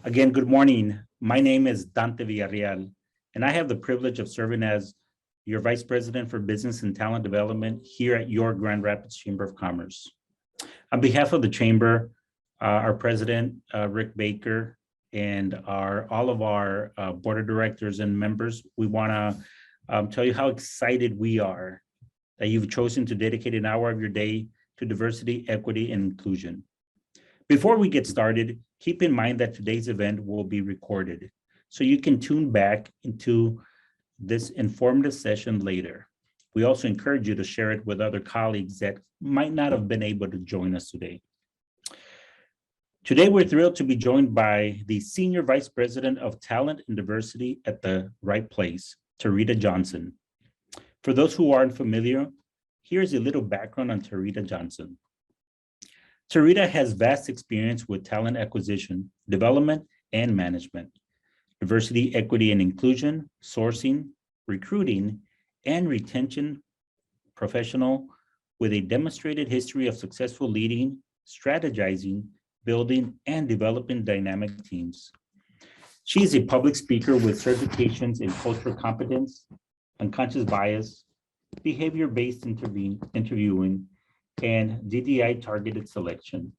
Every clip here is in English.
Again, good morning. My name is Dante Villarreal, and I have the privilege of serving as your Vice President for Business and Talent Development here at your Grand Rapids Chamber of Commerce. On behalf of the Chamber, our President, Rick Baker, and all of our Board of Directors and members, we want to tell you how excited we are that you've chosen to dedicate an hour of your day to diversity, equity, and inclusion. Before we get started, keep in mind that today's event will be recorded, so you can tune back into this informative session later. We also encourage you to share it with other colleagues that might not have been able to join us today. Today, we're thrilled to be joined by the Senior Vice President of Talent and Diversity at the Right Place, TaRita Johnson. For those who aren't familiar, here's a little background on TaRita Johnson. TaRita has vast experience with talent acquisition, development, and management, diversity, equity, and inclusion, sourcing, recruiting, and retention professional with a demonstrated history of successful leading, strategizing, building, and developing dynamic teams. She is a public speaker with certifications in cultural competence, unconscious bias, behavior-based interviewing, and DDI targeted selection.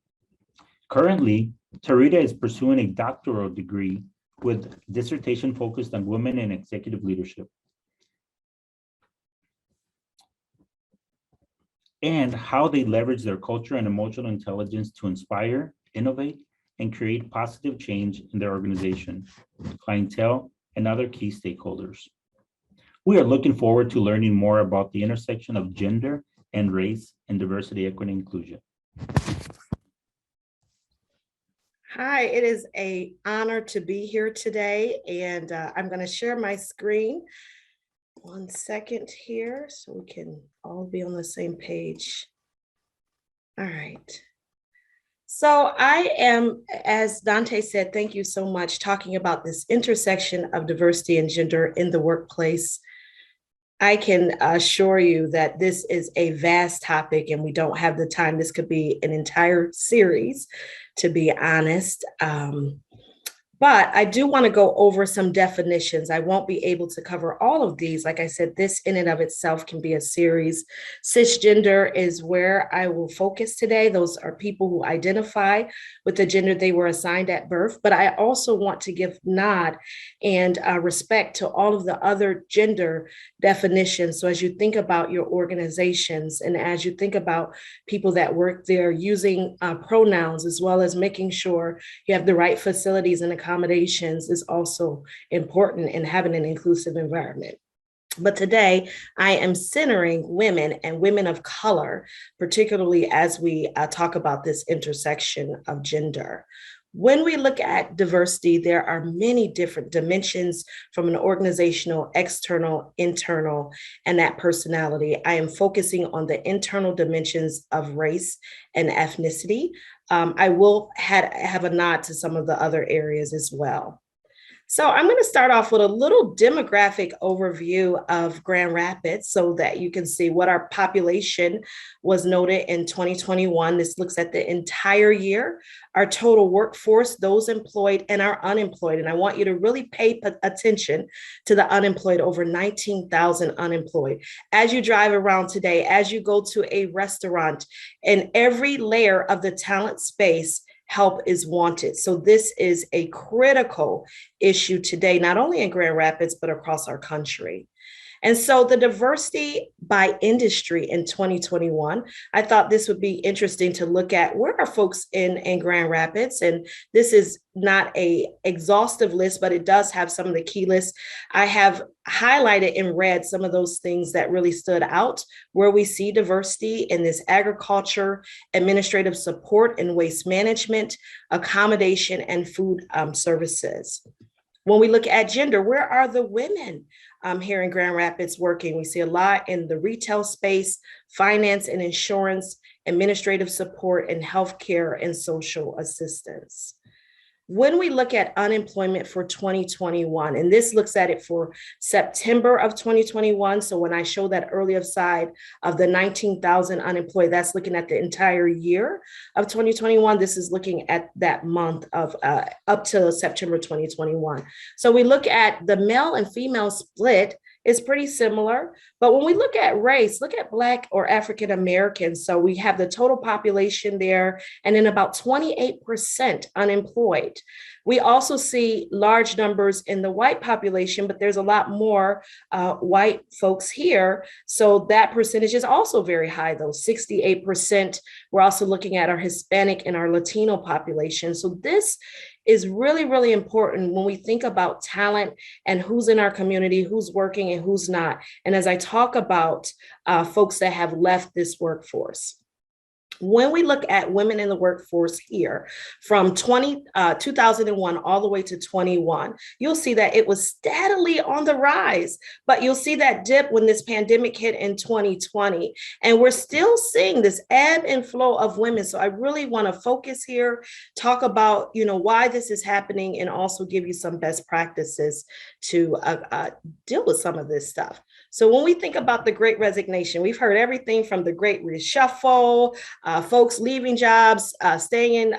Currently, TaRita is pursuing a doctoral degree with dissertation focused on women in executive leadership and how they leverage their culture and emotional intelligence to inspire, innovate, and create positive change in their organization, clientele, and other key stakeholders. We are looking forward to learning more about the intersection of gender and race and diversity, equity, and inclusion. Hi, it is an honor to be here today, and I'm going to share my screen. 1 second here so we can all be on the same page. All right. So I am, as Dante said, thank you so much, talking about this intersection of diversity and gender in the workplace. I can assure you that this is a vast topic and we don't have the time. This could be an entire series, to be honest. But I do want to go over some definitions. I won't be able to cover all of these. Like I said, this in and of itself can be a series. Cisgender is where I will focus today. Those are people who identify with the gender they were assigned at birth. But I also want to give nod and respect to all of the other gender definitions. So as you think about your organizations and as you think about people that work there, using pronouns, as well as making sure you have the right facilities and accommodations, is also important in having an inclusive environment. But today I am centering women and women of color, particularly as we talk about this intersection of gender. When we look at diversity, there are many different dimensions from an organizational, external, internal, and that personality. I am focusing on the internal dimensions of race and ethnicity. I will have a nod to some of the other areas as well. So I'm going to start off with a little demographic overview of Grand Rapids so that you can see what our population was noted in 2021. This looks at the entire year, our total workforce, those employed and our unemployed. And I want you to really pay attention to the unemployed, over 19,000 unemployed. As you drive around today, as you go to a restaurant, in every layer of the talent space, help is wanted. So this is a critical issue today, not only in Grand Rapids, but across our country. And so the diversity by industry in 2021, I thought this would be interesting to look at where are folks in Grand Rapids. And this is not an exhaustive list, but it does have some of the key lists. I have highlighted in red some of those things that really stood out where we see diversity in this: agriculture, administrative support and waste management, accommodation, and food services. When we look at gender, where are the women here in Grand Rapids working? We see a lot in the retail space, finance and insurance, administrative support, and healthcare and social assistance. When we look at unemployment for 2021, and this looks at it for September of 2021. So when I show that earlier side of the 19,000 unemployed, that's looking at the entire year of 2021. This is looking at that month of up to September 2021. So we look at the male and female split is pretty similar. But when we look at race, look at Black or African Americans. So we have the total population there, and then about 28% unemployed. We also see large numbers in the white population, but there's a lot more white folks here. So that percentage is also very high, though, 68%. We're also looking at our Hispanic and our Latino population. So this is really, really important when we think about talent and who's in our community, who's working and who's not. And as I talk about folks that have left this workforce. When we look at women in the workforce here from 2001 all the way to 21, you'll see that it was steadily on the rise, but you'll see that dip when this pandemic hit in 2020. And we're still seeing this ebb and flow of women. So I really want to focus here, talk about, why this is happening, and also give you some best practices to deal with some of this stuff. So when we think about the Great Resignation, we've heard everything from the Great Reshuffle, folks leaving jobs, staying in,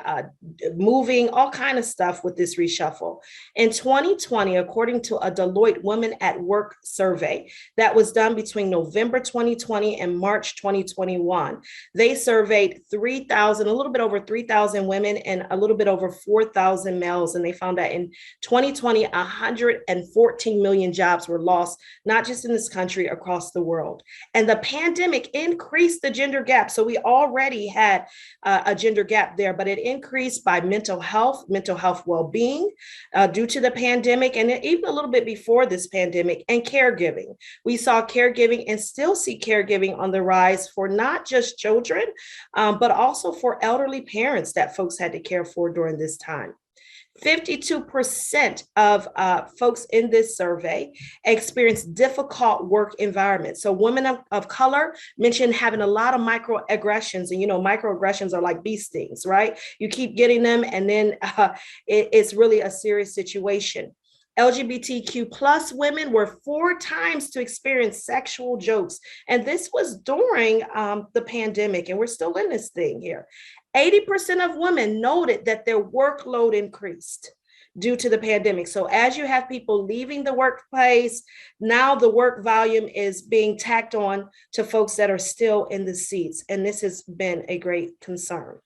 moving, all kind of stuff with this reshuffle. In 2020, according to a Deloitte Women at Work survey that was done between November 2020 and March 2021, they surveyed a little bit over 3,000 women and a little bit over 4,000 males. And they found that in 2020, 114 million jobs were lost, not just in this country, across the world. And the pandemic increased the gender gap. So we already had a gender gap there, but it increased by mental health well-being due to the pandemic, and even a little bit before this pandemic, and caregiving. We saw caregiving and still see caregiving on the rise for not just children, but also for elderly parents that folks had to care for during this time. 52% of folks in this survey experienced difficult work environments. So women of color mentioned having a lot of microaggressions, and microaggressions are like bee stings, right? You keep getting them, and then it's really a serious situation. LGBTQ plus women were 4 times to experience sexual jokes. And this was during the pandemic, and we're still in this thing here. 80% of women noted that their workload increased due to the pandemic. So as you have people leaving the workplace, now the work volume is being tacked on to folks that are still in the seats. And this has been a great concern.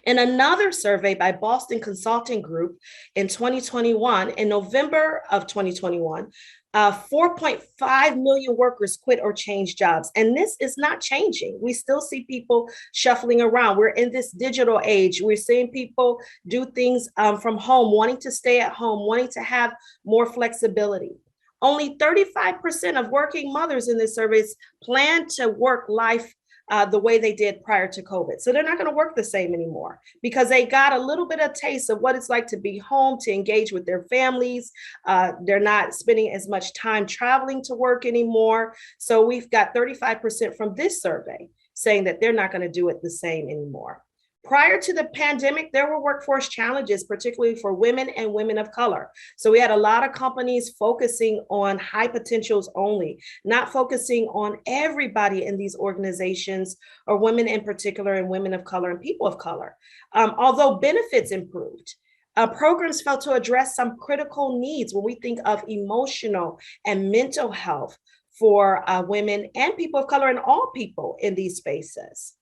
In another survey by Boston Consulting Group in 2021, in November of 2021, 4.5 million workers quit or changed jobs. And this is not changing. We still see people shuffling around. We're in this digital age. We're seeing people do things from home, wanting to stay at home, wanting to have more flexibility. Only 35% of working mothers in this survey plan to work life the way they did prior to COVID. So they're not going to work the same anymore because they got a little bit of taste of what it's like to be home, to engage with their families. They're not spending as much time traveling to work anymore. So we've got 35% from this survey saying that they're not going to do it the same anymore. Prior to the pandemic, there were workforce challenges, particularly for women and women of color. So we had a lot of companies focusing on high potentials only, not focusing on everybody in these organizations, or women in particular, and women of color and people of color. Although benefits improved, programs failed to address some critical needs when we think of emotional and mental health for women and people of color, and all people in these spaces.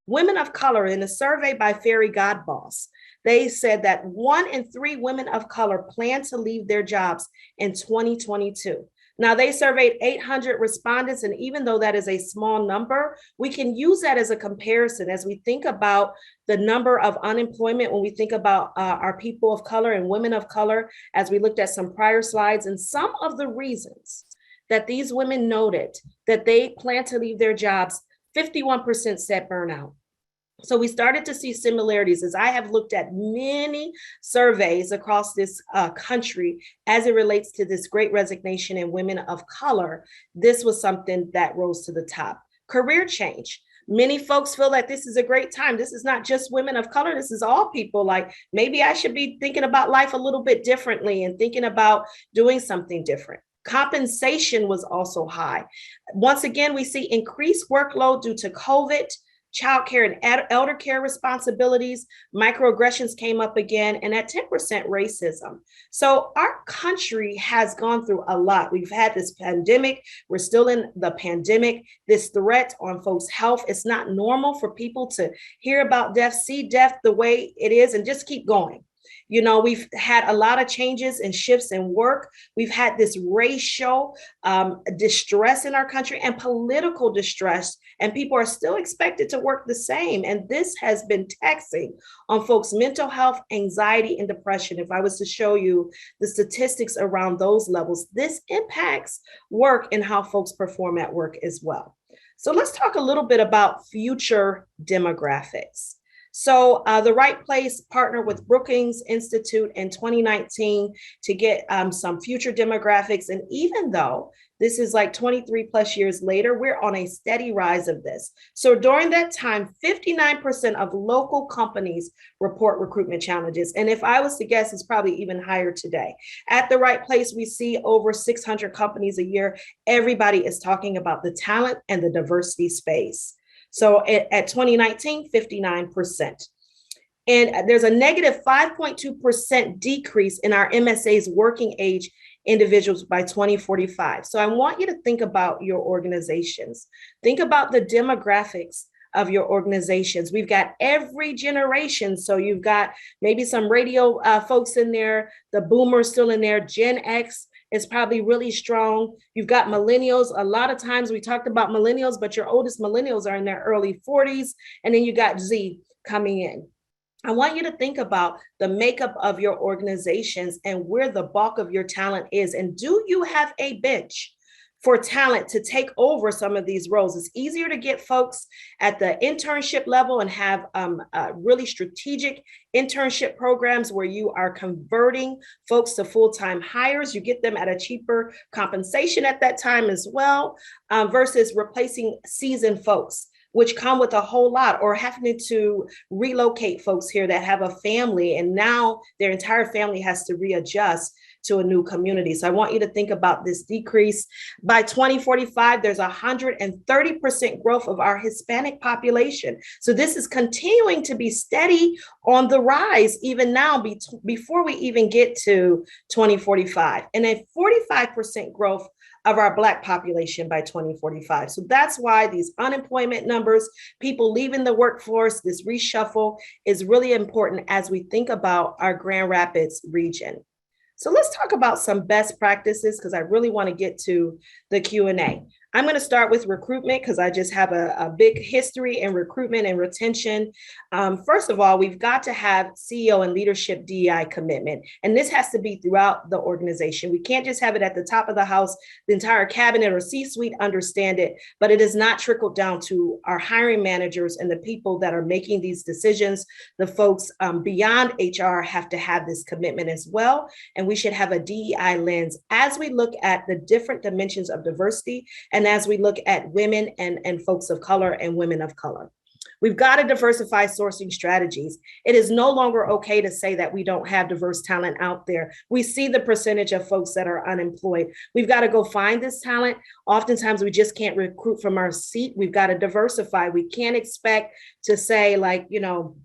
Women of color, in a survey by Fairy Godboss, they said that 1 in 3 women of color plan to leave their jobs in 2022. Now, they surveyed 800 respondents, and even though that is a small number, we can use that as a comparison as we think about the number of unemployment, when we think about our people of color and women of color, as we looked at some prior slides, and some of the reasons that these women noted that they plan to leave their jobs. 51% said burnout. So we started to see similarities as I have looked at many surveys across this country as it relates to this Great Resignation in women of color. This was something that rose to the top. Career change. Many folks feel that this is a great time. This is not just women of color. This is all people. Like, maybe I should be thinking about life a little bit differently and thinking about doing something different. Compensation was also high. Once again, we see increased workload due to COVID, childcare and elder care responsibilities. Microaggressions came up again, and at 10% racism. So our country has gone through a lot. We've had this pandemic. We're still in the pandemic. This threat on folks' health. It's not normal for people to hear about death, see death the way it is, and just keep going. You know, we've had a lot of changes and shifts in work. We've had this racial distress in our country and political distress, and people are still expected to work the same. And this has been taxing on folks' mental health, anxiety, and depression. If I was to show you the statistics around those levels, this impacts work and how folks perform at work as well. So let's talk a little bit about future demographics. So The Right Place partnered with Brookings Institute in 2019 to get some future demographics. And even though this is like 23 plus years later, we're on a steady rise of this. So during that time, 59% of local companies report recruitment challenges. And if I was to guess, it's probably even higher today. At The Right Place, we see over 600 companies a year. Everybody is talking about the talent and the diversity space. So at 2019, 59%. And there's a negative 5.2% decrease in our MSA's working age individuals by 2045. So I want you to think about your organizations. Think about the demographics of your organizations. We've got every generation. So you've got maybe some radio folks in there, the boomers still in there, Gen X is probably really strong. You've got millennials. A lot of times we talked about millennials, but your oldest millennials are in their early 40s. And then you got Z coming in. I want you to think about the makeup of your organizations and where the bulk of your talent is. And do you have a bench for talent to take over some of these roles? It's easier to get folks at the internship level and have really strategic internship programs where you are converting folks to full-time hires. You get them at a cheaper compensation at that time as well, versus replacing seasoned folks, which come with a whole lot, or having to relocate folks here that have a family and now their entire family has to readjust to a new community. So I want you to think about this decrease. By 2045, there's 130% growth of our Hispanic population. So this is continuing to be steady on the rise, even now, before we even get to 2045, and a 45% growth of our Black population by 2045. So that's why these unemployment numbers, people leaving the workforce, this reshuffle is really important as we think about our Grand Rapids region. So let's talk about some best practices, because I really want to get to the Q&A. I'm going to start with recruitment because I just have a big history in recruitment and retention. First of all, we've got to have CEO and leadership DEI commitment. And this has to be throughout the organization. We can't just have it at the top of the house, the entire cabinet or C-suite understand it, but it is not trickled down to our hiring managers and the people that are making these decisions. The folks beyond HR have to have this commitment as well. And we should have a DEI lens as we look at the different dimensions of diversity and as we look at women and folks of color and women of color. We've got to diversify sourcing strategies. It is no longer okay to say that we don't have diverse talent out there. We see the percentage of folks that are unemployed. We've got to go find this talent. Oftentimes we just can't recruit from our seat. We've got to diversify. We can't expect to say, like, you know,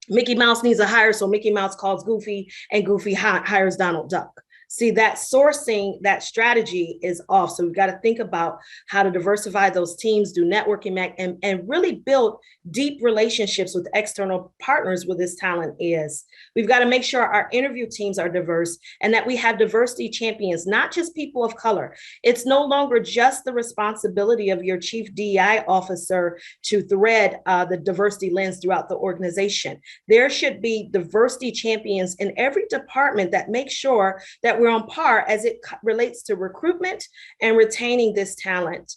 Mickey Mouse needs a hire, so Mickey Mouse calls Goofy and Goofy hires Donald Duck. See, that sourcing, that strategy is off. So we've got to think about how to diversify those teams, do networking, and really build deep relationships with external partners where this talent is. We've got to make sure our interview teams are diverse and that we have diversity champions, not just people of color. It's no longer just the responsibility of your chief DEI officer to thread the diversity lens throughout the organization. There should be diversity champions in every department that make sure that we're on par as it relates to recruitment and retaining this talent.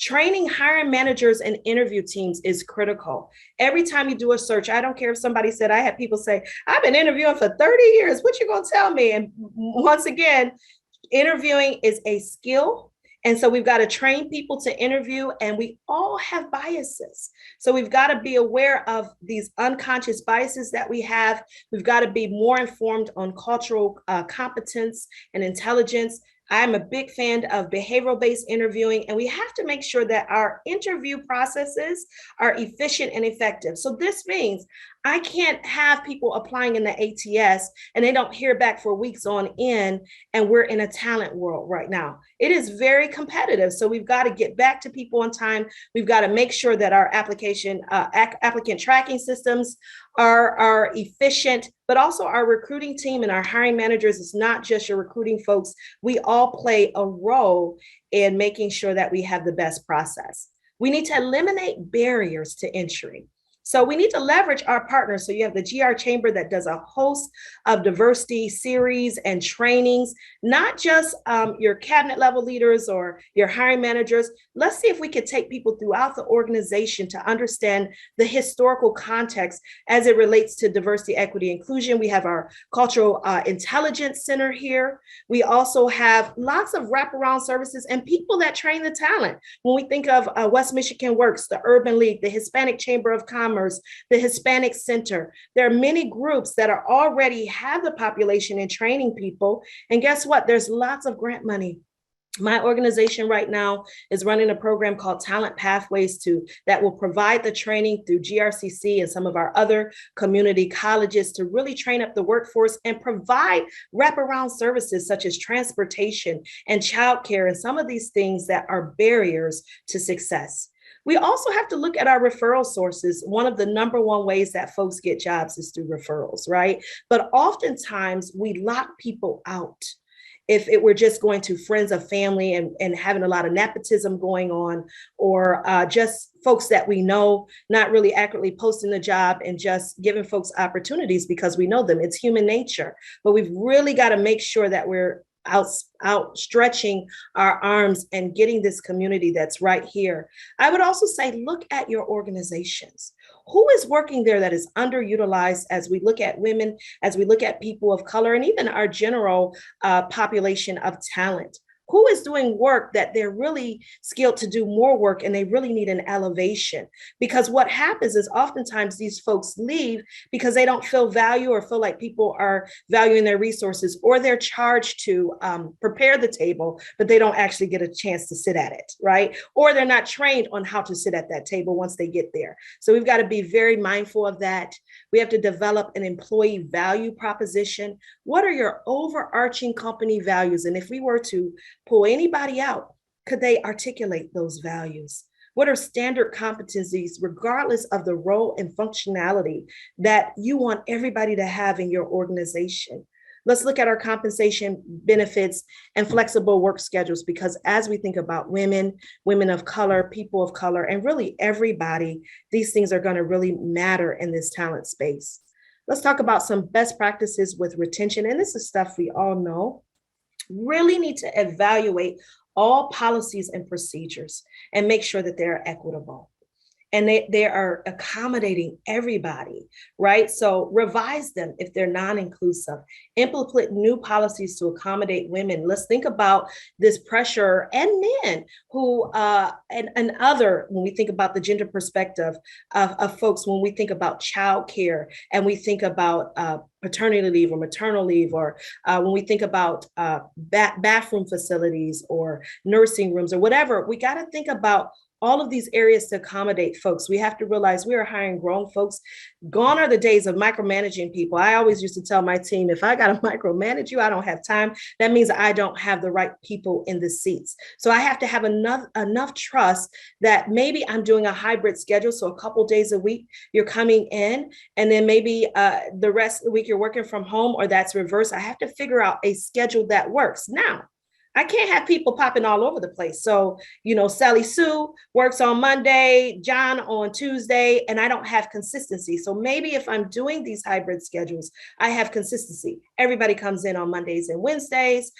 Training hiring managers and interview teams is critical. Every time you do a search, I don't care if somebody said, I had people say, I've been interviewing for 30 years. What you gonna tell me? And once again, interviewing is a skill. And so we've got to train people to interview, and we all have biases. So we've got to be aware of these unconscious biases that we have. We've got to be more informed on cultural competence and intelligence. I'm a big fan of behavioral-based interviewing, and we have to make sure that our interview processes are efficient and effective. So this means I can't have people applying in the ATS and they don't hear back for weeks on end, and we're in a talent world right now. It is very competitive. So we've got to get back to people on time. We've got to make sure that our applicant tracking systems are efficient, but also our recruiting team and our hiring managers is not just your recruiting folks. We all play a role in making sure that we have the best process. We need to eliminate barriers to entry. So we need to leverage our partners. So you have the GR Chamber that does a host of diversity series and trainings, not just your cabinet level leaders or your hiring managers. Let's see if we could take people throughout the organization to understand the historical context as it relates to diversity, equity, inclusion. We have our Cultural Intelligence Center here. We also have lots of wraparound services and people that train the talent. When we think of West Michigan Works, the Urban League, the Hispanic Chamber of Commerce, the Hispanic Center. There are many groups that are already have the population and training people. And guess what? There's lots of grant money. My organization right now is running a program called Talent Pathways that will provide the training through GRCC and some of our other community colleges to really train up the workforce and provide wraparound services such as transportation and childcare and some of these things that are barriers to success. We also have to look at our referral sources. One of the number one ways that folks get jobs is through referrals, right? But oftentimes we lock people out. If it were just going to friends of family and having a lot of nepotism going on, or just folks that we know not really accurately posting the job and just giving folks opportunities because we know them. It's human nature. But we've really got to make sure that we're outstretching our arms and getting this community that's right here. I would also say, look at your organizations. Who is working there that is underutilized as we look at women, as we look at people of color, and even our general population of talent? Who is doing work that they're really skilled to do more work and they really need an elevation? Because what happens is oftentimes these folks leave because they don't feel value or feel like people are valuing their resources, or they're charged to prepare the table, but they don't actually get a chance to sit at it, right? Or they're not trained on how to sit at that table once they get there. So we've got to be very mindful of that. We have to develop an employee value proposition. What are your overarching company values? And if we were to pull anybody out, could they articulate those values? What are standard competencies, regardless of the role and functionality that you want everybody to have in your organization? Let's look at our compensation, benefits, and flexible work schedules, because as we think about women, women of color, people of color, and really everybody, these things are going to really matter in this talent space. Let's talk about some best practices with retention. And this is stuff we all know. Really need to evaluate all policies and procedures and make sure that they're equitable and they are accommodating everybody, right? So revise them if they're non-inclusive, implement new policies to accommodate women. Let's think about this pressure and men who, and other, when we think about the gender perspective of folks, when we think about childcare and we think about paternity leave or maternal leave, or when we think about bathroom facilities or nursing rooms or whatever, we got to think about all of these areas to accommodate folks. We have to realize we are hiring grown folks. Gone are the days of micromanaging people. I always used to tell my team, if I got to micromanage you, I don't have time. That means I don't have the right people in the seats. So I have to have enough trust that maybe I'm doing a hybrid schedule. So a couple days a week, you're coming in, and then maybe the rest of the week you're working from home, or that's reverse. I have to figure out a schedule that works. Now, I can't have people popping all over the place. So, Sally Sue works on Monday, John on Tuesday, and I don't have consistency. So maybe if I'm doing these hybrid schedules, I have consistency. Everybody comes in on Mondays and Wednesdays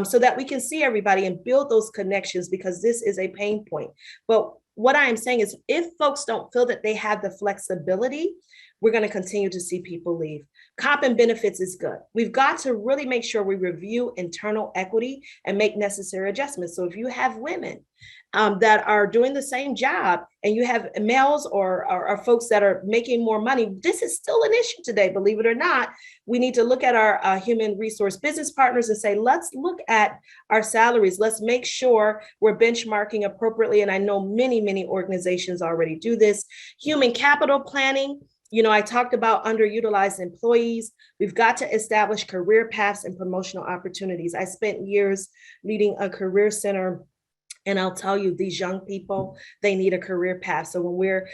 so that we can see everybody and build those connections, because this is a pain point. But what I am saying is, if folks don't feel that they have the flexibility, we're going to continue to see people leave. Comp and benefits is good. We've got to really make sure we review internal equity and make necessary adjustments. So if you have women that are doing the same job and you have males or folks that are making more money, this is still an issue today, believe it or not. We need to look at our human resource business partners and say, let's look at our salaries. Let's make sure we're benchmarking appropriately. And I know many, many organizations already do this. Human capital planning. You know, I talked about underutilized employees. We've got to establish career paths and promotional opportunities. I spent years leading a career center. And I'll tell you, these young people, they need a career path. So when we're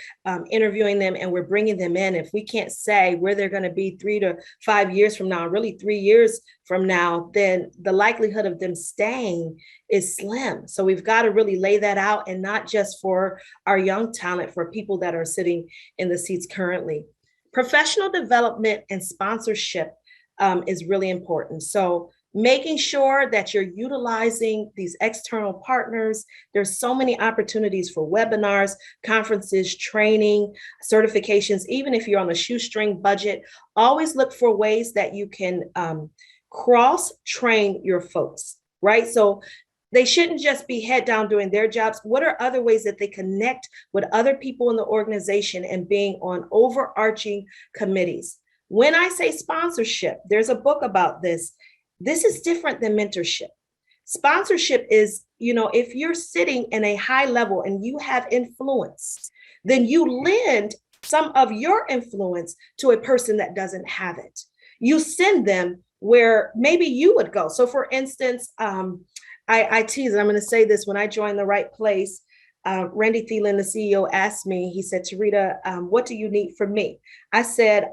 interviewing them and we're bringing them in, if we can't say where they're going to be 3 to 5 years from now, really 3 years from now, then the likelihood of them staying is slim. So we've got to really lay that out, and not just for our young talent, for people that are sitting in the seats currently. Professional development and sponsorship is really important. So making sure that you're utilizing these external partners. There's so many opportunities for webinars, conferences, training, certifications. Even if you're on a shoestring budget, always look for ways that you can cross-train your folks, right? So they shouldn't just be head down doing their jobs. What are other ways that they connect with other people in the organization and being on overarching committees? When I say sponsorship, there's a book about this. This is different than mentorship. Sponsorship is, you know, if you're sitting in a high level and you have influence, then you lend some of your influence to a person that doesn't have it. You send them where maybe you would go. So for instance, I tease, and I'm going to say this, when I joined the right place, Randy Thielen, the CEO, asked me, he said, TaRita, what do you need from me? I said,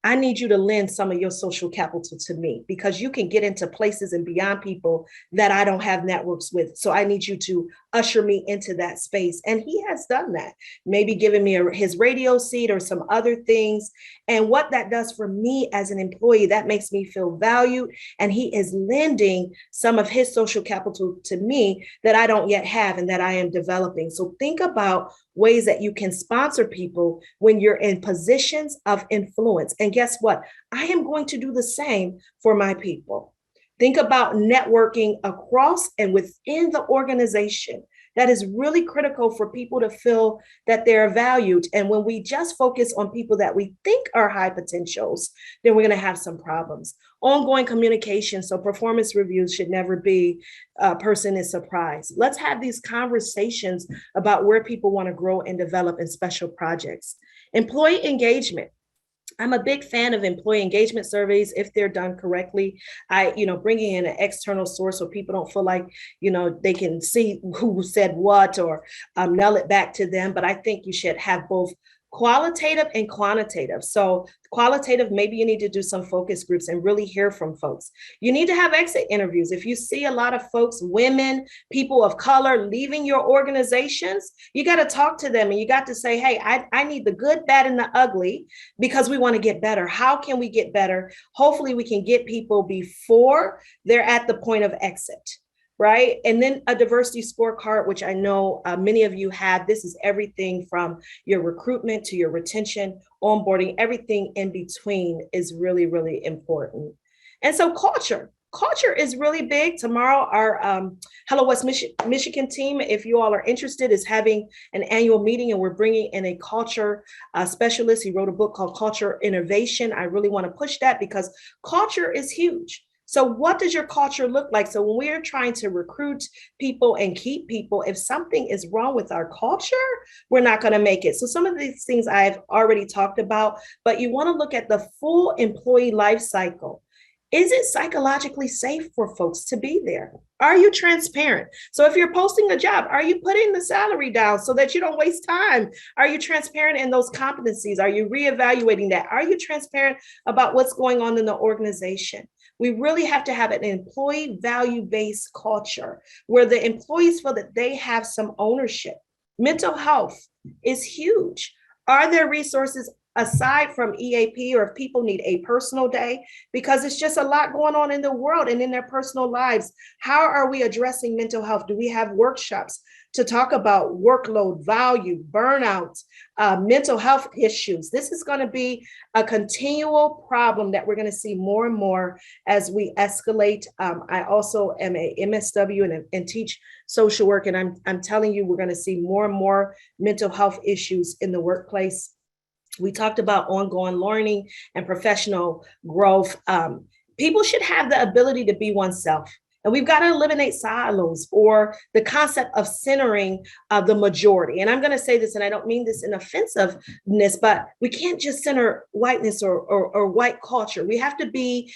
I need you to lend some of your social capital to me, because you can get into places and beyond people that I don't have networks with. So I need you to usher me into that space. And he has done that, maybe giving me his radio seat or some other things. And what that does for me as an employee, that makes me feel valued. And he is lending some of his social capital to me that I don't yet have and that I am developing. So think about ways that you can sponsor people when you're in positions of influence. And guess what? I am going to do the same for my people. Think about networking across and within the organization. That is really critical for people to feel that they're valued. And when we just focus on people that we think are high potentials, then we're going to have some problems. Ongoing communication. So performance reviews should never be a person is surprised. Let's have these conversations about where people want to grow and develop in special projects. Employee engagement. I'm a big fan of employee engagement surveys if they're done correctly. Bringing in an external source so people don't feel like, they can see who said what or mail it back to them. But I think you should have both qualitative and quantitative. So qualitative, maybe you need to do some focus groups and really hear from folks. You need to have exit interviews. If you see a lot of folks, women, people of color leaving your organizations, you got to talk to them and you got to say, hey, I need the good, bad, and the ugly because we want to get better. How can we get better? Hopefully we can get people before they're at the point of exit. Right. And then a diversity scorecard, which I know many of you have. This is everything from your recruitment to your retention, onboarding, everything in between is really, really important. And so culture is really big. Tomorrow, our Hello West Michigan team, if you all are interested, is having an annual meeting, and we're bringing in a culture specialist. He wrote a book called Culture Innovation. I really want to push that because culture is huge. So what does your culture look like? So when we're trying to recruit people and keep people, if something is wrong with our culture, we're not going to make it. So some of these things I've already talked about, but you want to look at the full employee life cycle. Is it psychologically safe for folks to be there? Are you transparent? So if you're posting a job, are you putting the salary down so that you don't waste time? Are you transparent in those competencies? Are you reevaluating that? Are you transparent about what's going on in the organization? We really have to have an employee value-based culture where the employees feel that they have some ownership. Mental health is huge. Are there resources aside from EAP, or if people need a personal day, because it's just a lot going on in the world and in their personal lives? How are we addressing mental health? Do we have workshops to talk about workload, value, burnout, mental health issues. This is going to be a continual problem that we're going to see more and more as we escalate. I also am a MSW and teach social work, and I'm telling you, we're going to see more and more mental health issues in the workplace. We talked about ongoing learning and professional growth. People should have the ability to be oneself. And we've got to eliminate silos or the concept of centering the majority. And I'm going to say this, and I don't mean this in offensiveness, but we can't just center whiteness or white culture. We have to be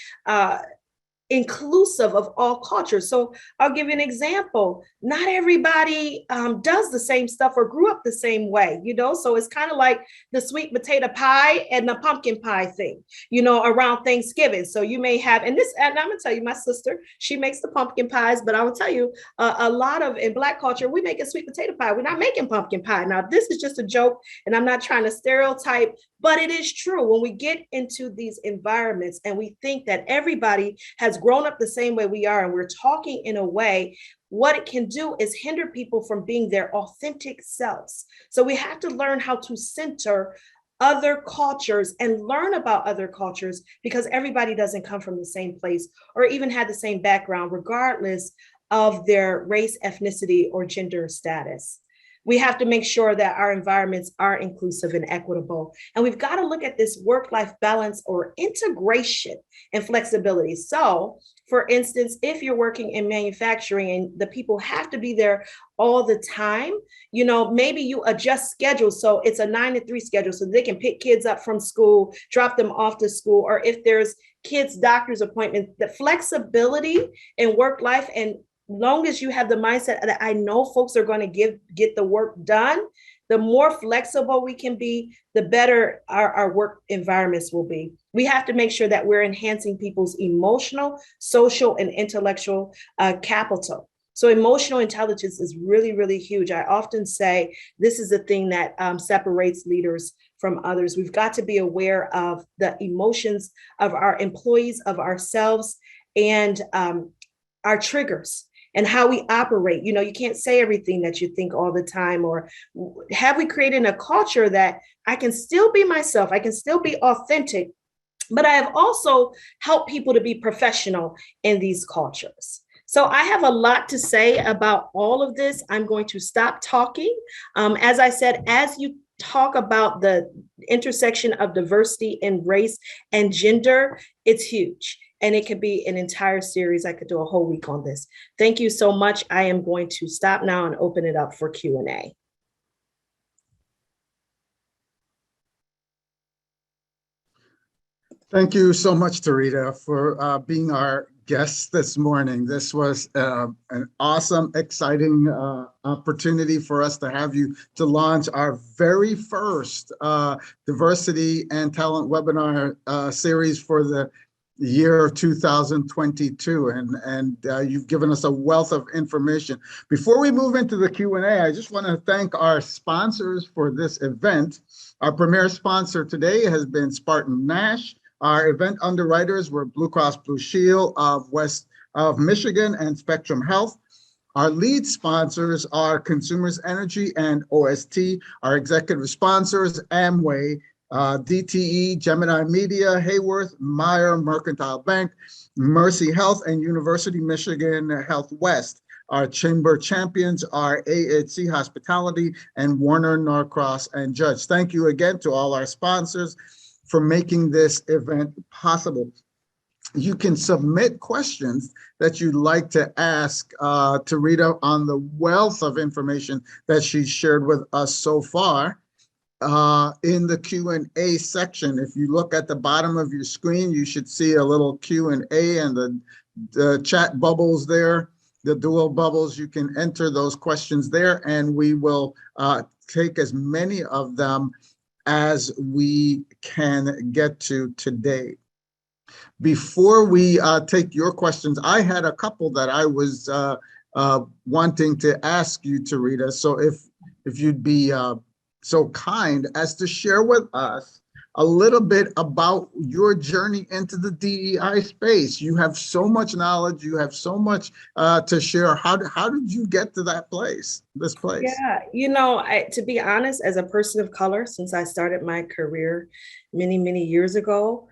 inclusive of all cultures. So I'll give you an example. Not everybody does the same stuff or grew up the same way, so it's kind of like the sweet potato pie and the pumpkin pie thing, around Thanksgiving. So you may have, and I'm gonna tell you, my sister, she makes the pumpkin pies, but I will tell you, a lot of, in Black culture, we make a sweet potato pie. We're not making pumpkin pie. Now, this is just a joke, and I'm not trying to stereotype, but it is true. When we get into these environments and we think that everybody has grown up the same way we are, and we're talking in a way, what it can do is hinder people from being their authentic selves. So we have to learn how to center other cultures and learn about other cultures, because everybody doesn't come from the same place or even have the same background, regardless of their race, ethnicity, or gender status. We have to make sure that our environments are inclusive and equitable. And we've got to look at this work-life balance or integration and flexibility. So, for instance, if you're working in manufacturing and the people have to be there all the time, maybe you adjust schedules. So it's a 9 to 3 schedule so they can pick kids up from school, drop them off to school, or if there's kids' doctor's appointments, the flexibility in work life, and long as you have the mindset that I know folks are going to get the work done, the more flexible we can be, the better our work environments will be. We have to make sure that we're enhancing people's emotional, social, and intellectual capital. So emotional intelligence is really, really huge. I often say this is the thing that separates leaders from others. We've got to be aware of the emotions of our employees, of ourselves, and our triggers and how we operate. You can't say everything that you think all the time. Or have we created a culture that I can still be myself, I can still be authentic, but I have also helped people to be professional in these cultures. So I have a lot to say about all of this. I'm going to stop talking. As I said, as you talk about the intersection of diversity in race and gender, it's huge. And it could be an entire series. I could do a whole week on this. Thank you so much. I am going to stop now and open it up for Q&A. Thank you so much, TaRita, for being our guest this morning. This was an awesome, exciting opportunity for us to have you to launch our very first diversity and talent webinar series for the year of 2022, and you've given us a wealth of information. Before we move into the Q&A, I just want to thank our sponsors for this event. Our premier sponsor today has been Spartan Nash. Our event underwriters were Blue Cross Blue Shield of West of Michigan and Spectrum Health. Our lead sponsors are Consumers Energy and OST. Our executive sponsors, Amway, DTE, Gemini Media, Hayworth, Meyer Mercantile Bank, Mercy Health, and University Michigan Health West. Our chamber champions are AHC Hospitality and Warner Norcross and Judge. Thank you again to all our sponsors for making this event possible. You can submit questions that you'd like to ask TaRita on the wealth of information that she's shared with us so far. In the Q&A section, if you look at the bottom of your screen, you should see a little Q&A and the chat bubbles there, the dual bubbles. You can enter those questions there, and we will take as many of them as we can get to today. Before we take your questions, I had a couple that I was wanting to ask you, TaRita. So if you'd be so kind as to share with us a little bit about your journey into the DEI space. You have so much knowledge, you have so much to share. How did you get to this place? Yeah, to be honest, as a person of color, since I started my career many, many years ago,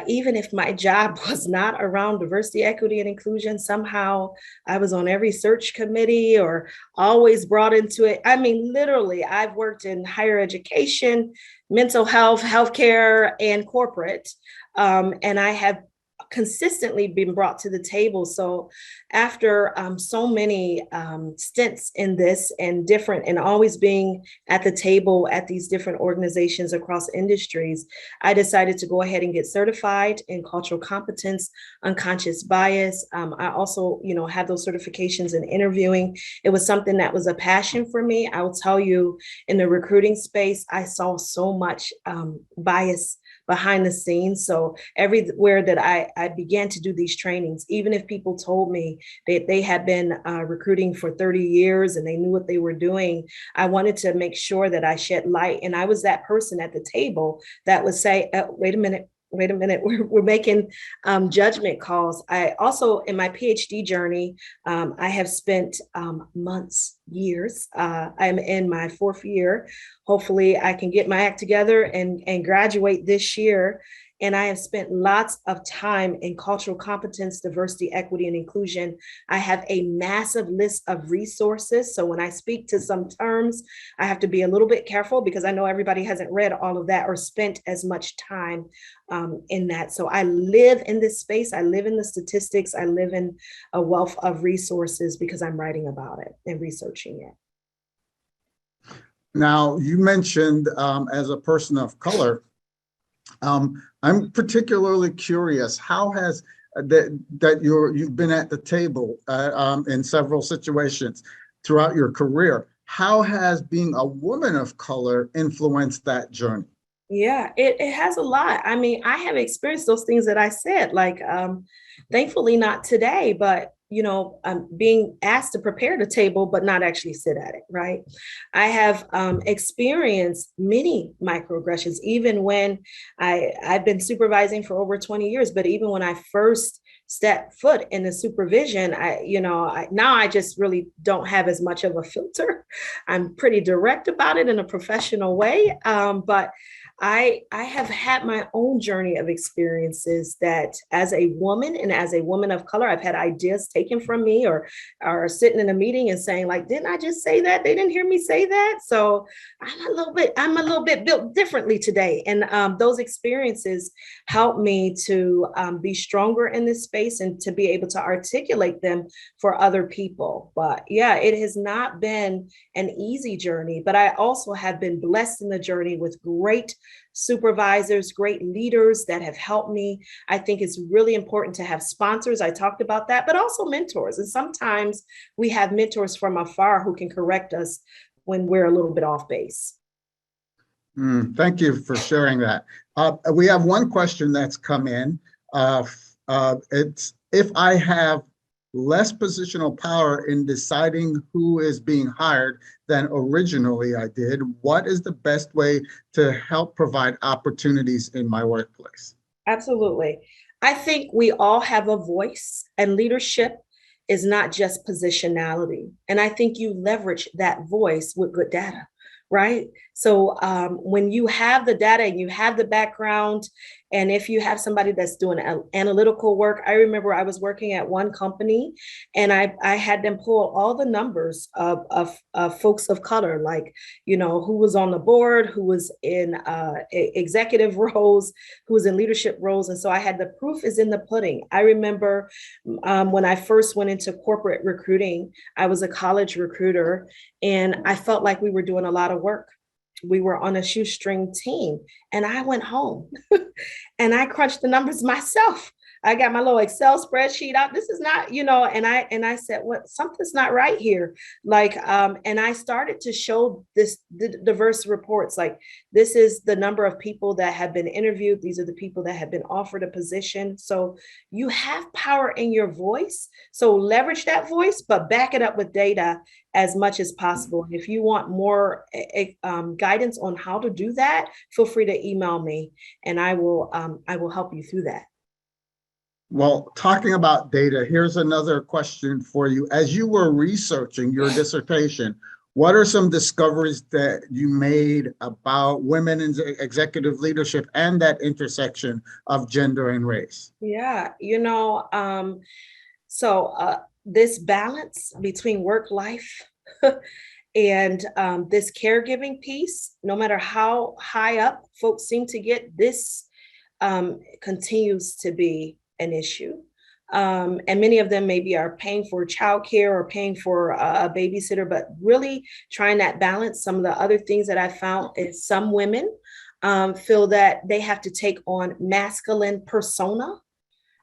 even if my job was not around diversity, equity, and inclusion, somehow I was on every search committee or always brought into it. I mean, literally, I've worked in higher education, mental health, healthcare, and corporate. And I have consistently been brought to the table. So after so many stints in this and always being at the table at these different organizations across industries, I decided to go ahead and get certified in cultural competence, unconscious bias. I also, have those certifications in interviewing. It was something that was a passion for me. I will tell you, in the recruiting space, I saw so much bias behind the scenes. So everywhere that I began to do these trainings, even if people told me that they had been recruiting for 30 years and they knew what they were doing, I wanted to make sure that I shed light. And I was that person at the table that would say, wait a minute, we're making judgment calls. I also, in my PhD journey, I have spent months, years. I'm in my 4th year. Hopefully I can get my act together and graduate this year. And I have spent lots of time in cultural competence, diversity, equity, and inclusion. I have a massive list of resources. So when I speak to some terms, I have to be a little bit careful because I know everybody hasn't read all of that or spent as much time in that. So I live in this space. I live in the statistics. I live in a wealth of resources because I'm writing about it and researching it. Now, you mentioned as a person of color, I'm particularly curious, how has you've been at the table in several situations throughout your career. How has being a woman of color influenced that journey? Yeah, it has a lot. I mean, I have experienced those things that I said, like, thankfully not today, but I'm being asked to prepare the table, but not actually sit at it, right? I have experienced many microaggressions, even when I've been supervising for over 20 years, but even when I first stepped foot in the supervision, now I just really don't have as much of a filter. I'm pretty direct about it in a professional way, but I have had my own journey of experiences that as a woman and as a woman of color, I've had ideas taken from me or sitting in a meeting and saying, like, didn't I just say that? They didn't hear me say that. So I'm a little bit built differently today. And those experiences help me to be stronger in this space and to be able to articulate them for other people. But yeah, it has not been an easy journey, but I also have been blessed in the journey with great supervisors, great leaders that have helped me. I think it's really important to have sponsors. I talked about that, but also mentors. And sometimes we have mentors from afar who can correct us when we're a little bit off base. Thank you for sharing that. We have one question that's come in. It's, if I have less positional power in deciding who is being hired than originally I did, what is the best way to help provide opportunities in my workplace? Absolutely. I think we all have a voice, and leadership is not just positionality. And I think you leverage that voice with good data, right? So when you have the data and you have the background, and if you have somebody that's doing analytical work, I remember I was working at one company and I had them pull all the numbers of folks of color, like, who was on the board, who was in executive roles, who was in leadership roles. And so I had the proof is in the pudding. I remember when I first went into corporate recruiting, I was a college recruiter and I felt like we were doing a lot of work. We were on a shoestring team and I went home and I crunched the numbers myself. I got my little Excel spreadsheet out. This is not, and I said, what, something's not right here. Like, and I started to show the diverse reports. Like, this is the number of people that have been interviewed. These are the people that have been offered a position. So you have power in your voice. So leverage that voice, but back it up with data as much as possible. And if you want more guidance on how to do that, feel free to email me, and I will help you through that. Well, talking about data, here's another question for you. As you were researching your dissertation, what are some discoveries that you made about women in executive leadership and that intersection of gender and race? Yeah, this balance between work life and this caregiving piece, no matter how high up folks seem to get, this continues to be an issue. And many of them maybe are paying for childcare or paying for a babysitter, but really trying that balance. Some of the other things that I found is some women feel that they have to take on masculine persona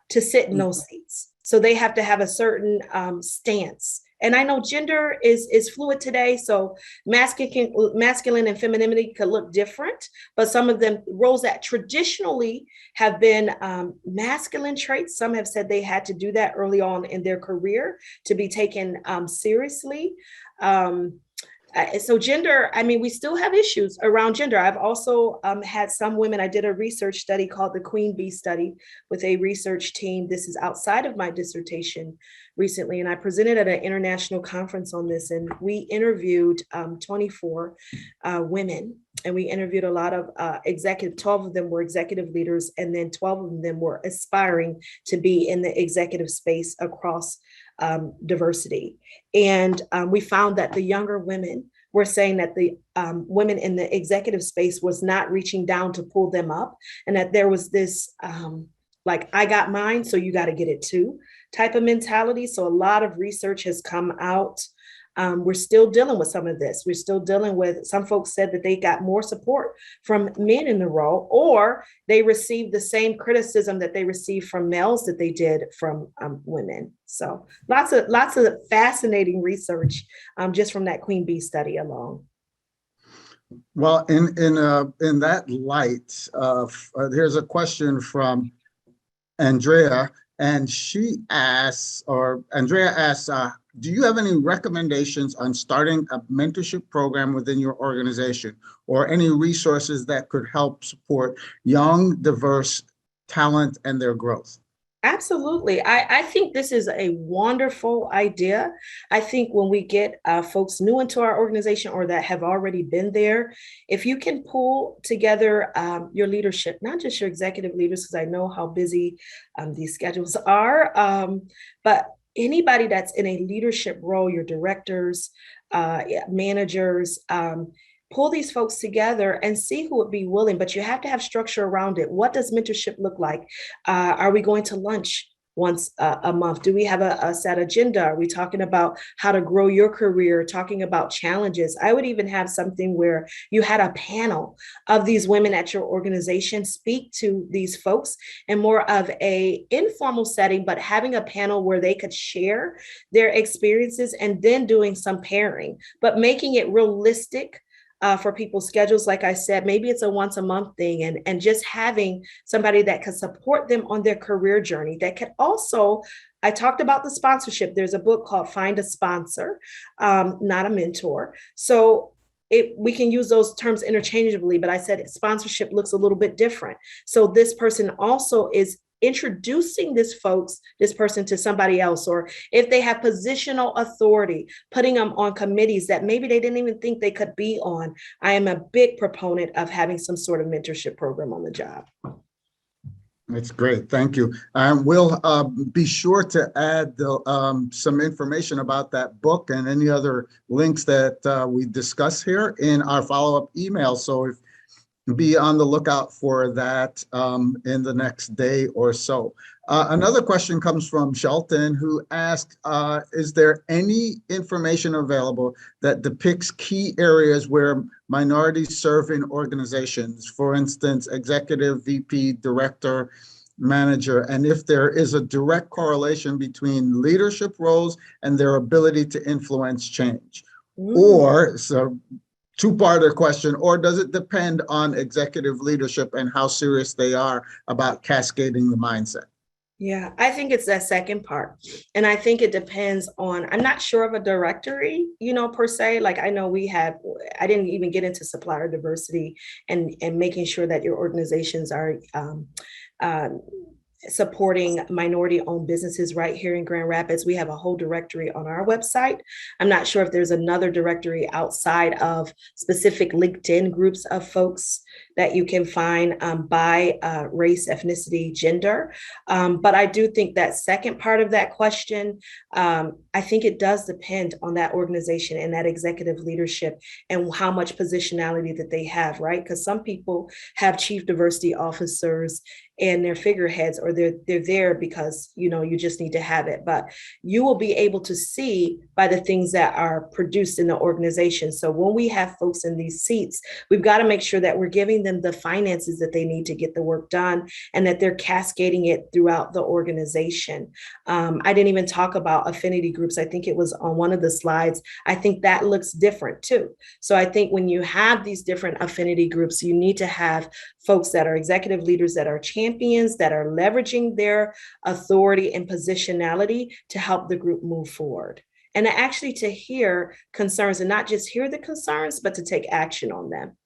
to sit in those seats. So they have to have a certain stance. And I know gender is fluid today, so masculine and femininity could look different, but some of them roles that traditionally have been masculine traits, some have said they had to do that early on in their career to be taken seriously. So gender, I mean, we still have issues around gender. I've also had some women, I did a research study called the Queen Bee study with a research team. This is outside of my dissertation recently, and I presented at an international conference on this, and we interviewed 24 women, and we interviewed a lot of 12 of them were executive leaders, and then 12 of them were aspiring to be in the executive space across diversity. And we found that the younger women were saying that the women in the executive space was not reaching down to pull them up, and that there was this like, I got mine, so you got to get it too type of mentality. So a lot of research has come out. We're still dealing with some of this. We're still dealing with, some folks said that they got more support from men in the role, or they received the same criticism that they received from males that they did from women. So lots of fascinating research just from that Queen Bee study alone. Well, in that light, here's a question from Andrea, and Andrea asks, do you have any recommendations on starting a mentorship program within your organization, or any resources that could help support young, diverse talent and their growth? Absolutely. I think this is a wonderful idea. I think when we get folks new into our organization or that have already been there, if you can pull together your leadership, not just your executive leaders, because I know how busy these schedules are, but anybody that's in a leadership role, your directors, managers, pull these folks together and see who would be willing, but you have to have structure around it. What does mentorship look like? Are we going to lunch once a month? Do we have a set agenda? Are we talking about how to grow your career, talking about challenges? I would even have something where you had a panel of these women at your organization speak to these folks in more of a informal setting, but having a panel where they could share their experiences and then doing some pairing, but making it realistic for people's schedules. Like I said, maybe it's a once a month thing, and just having somebody that can support them on their career journey, that could also, I talked about the sponsorship. There's a book called Find a Sponsor, Not a Mentor. So we can use those terms interchangeably, but I said sponsorship looks a little bit different. So this person also is introducing this person to somebody else, or if they have positional authority, putting them on committees that maybe they didn't even think they could be on. I am a big proponent of having some sort of mentorship program on the job. That's great. Thank you. We'll be sure to add some information about that book and any other links that we discuss here in our follow-up email. So be on the lookout for that in the next day or so. Another question comes from Shelton, who asked, is there any information available that depicts key areas where minorities serve in organizations? For instance, executive, VP, director, manager, and if there is a direct correlation between leadership roles and their ability to influence change. Or, so two-parter question, or does it depend on executive leadership and how serious they are about cascading the mindset? Yeah, I think it's that second part. And I think it depends on, I'm not sure of a directory, per se. Like I know I didn't even get into supplier diversity and making sure that your organizations are supporting minority-owned businesses right here in Grand Rapids. We have a whole directory on our website. I'm not sure if there's another directory outside of specific LinkedIn groups of folks that you can find by race, ethnicity, gender. But I do think that second part of that question, I think it does depend on that organization and that executive leadership and how much positionality that they have, right? Because some people have chief diversity officers and they're figureheads, or they're there because you just need to have it. But you will be able to see by the things that are produced in the organization. So when we have folks in these seats, we've got to make sure that we're giving them the finances that they need to get the work done, and that they're cascading it throughout the organization. I didn't even talk about affinity groups. I think it was on one of the slides. I think that looks different too. So I think when you have these different affinity groups, you need to have folks that are executive leaders, that are champions, that are leveraging their authority and positionality to help the group move forward. And actually to hear concerns, and not just hear the concerns, but to take action on them.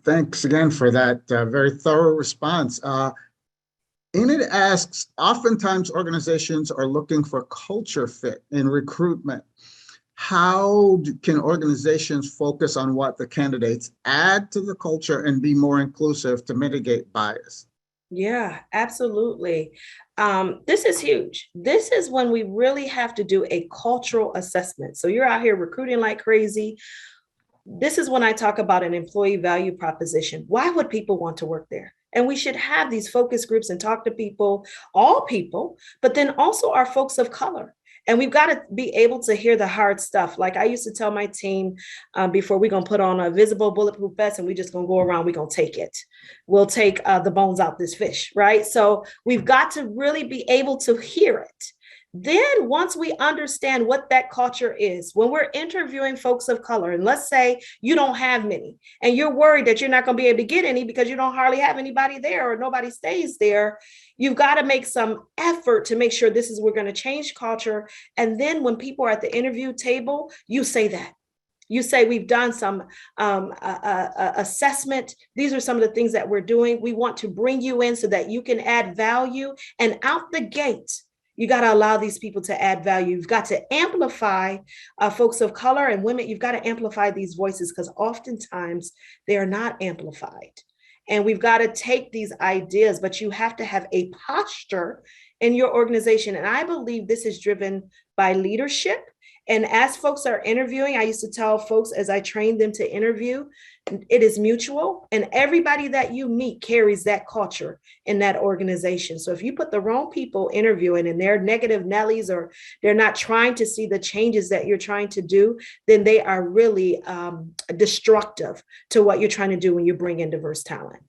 Thanks again for that very thorough response. Enid asks, oftentimes organizations are looking for culture fit in recruitment. How can organizations focus on what the candidates add to the culture and be more inclusive to mitigate bias? Yeah, absolutely. This is huge. This is when we really have to do a cultural assessment. So you're out here recruiting like crazy. This is when I talk about an employee value proposition. Why would people want to work there? And we should have these focus groups and talk to people, all people, but then also our folks of color. And we've got to be able to hear the hard stuff. Like I used to tell my team before, we're going to put on a visible bulletproof vest and we're just going to go around, we're going to take it. We'll take the bones out this fish, right? So we've got to really be able to hear it. Then once we understand what that culture is, when we're interviewing folks of color, and let's say you don't have many, and you're worried that you're not going to be able to get any because you don't hardly have anybody there or nobody stays there, you've got to make some effort to make sure this is, we're going to change culture. And then when people are at the interview table, you say that. You say, we've done some assessment. These are some of the things that we're doing. We want to bring you in so that you can add value. And out the gate, you got to allow these people to add value. You've got to amplify folks of color and women. You've got to amplify these voices because oftentimes they are not amplified. And we've got to take these ideas, but you have to have a posture in your organization. And I believe this is driven by leadership. And as folks are interviewing, I used to tell folks as I trained them to interview, it is mutual, and everybody that you meet carries that culture in that organization. So if you put the wrong people interviewing and they're negative Nellies, or they're not trying to see the changes that you're trying to do, then they are really destructive to what you're trying to do when you bring in diverse talent.